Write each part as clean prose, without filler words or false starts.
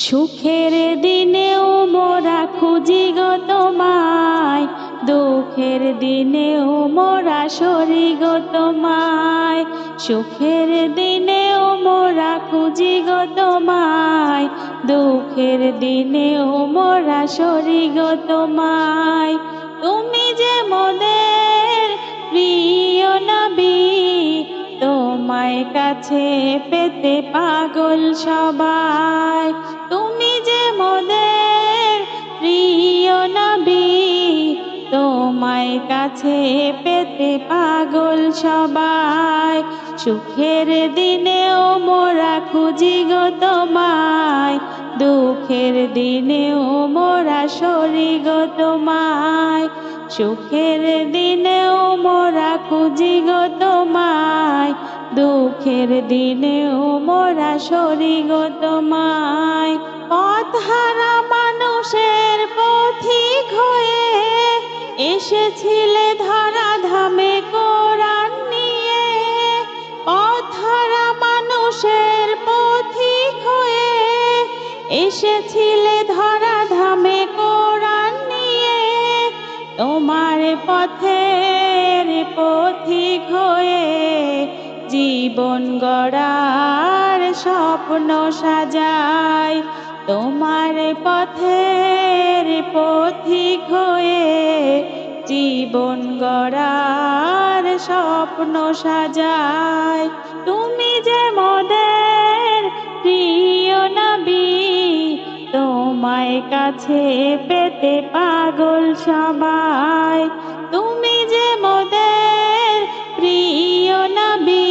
সুখের দিনেও মোরা খুঁজি গো তোমায়, দুঃখের দিনেও মোরা সরি গো তোমায়। সুখের দিনেও মোরা খুঁজি গো তোমায়, দুঃখের দিনেও মোরা সরি গো তোমায়। তুমি যে মোদের প্রিয় নবী, তোমায় কাছে পেতে পাগল সবাই। তুমি যে মোদের প্রিয় নবী, তোমায় কাছে পেতে পাগল সবাই। সুখের দিনেও মোরা খুঁজি গো তোমায়, দুঃখের দিনেও মোরা সরি গো তোমায়। সুখের দিনেও মোরা খুঁজি গো তোমায়, দুঃখের দিনেও মোরা সরি গো তোমায়। পথহারা মানুষের পথিক হয়ে এসেছিলে ধরা ধামে কোরআন নিয়ে। পথহারা মানুষের পথিক হয়ে এসেছিলে ধরা ধামে কোরআন নিয়ে। তোমার পথের পথিক হয়ে জীবন গড়ার স্বপ্ন সাজাই। তোমার পথের পথিক হয়ে জীবন গড়ার স্বপ্ন সাজাই। তুমি যে মোদের প্রিয় নবী, তোমায় কাছে পেতে পাগল সবাই। তুমি যে মোদের প্রিয় নবী,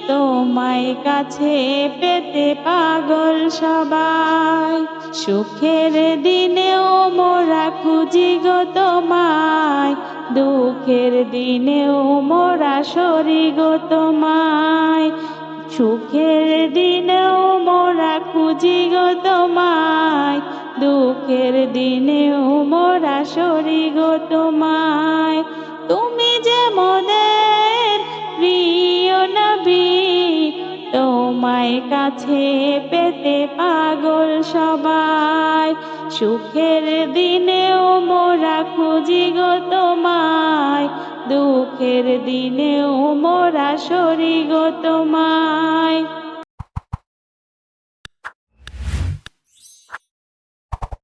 তোমায় কাছে পেতে পাগল সবাই। সুখের দিনেও মোরা খুঁজি গো তোমায়, দুঃখের দিনেও মোরা সরি গো তোমায়। সুখের দিনেও মোরা খুঁজি গো তোমায়, দুঃখের দিনেও মোরা সরি গো তোমায়। তুমি যে মোদের প্রিয় নবী, তোমায় কাছে পেতে পাগল সবাই। সুখের দিনেও মোরা খুঁজি গো তোমায়, দুঃখের দিনেও মোরা সরি গো তোমায়।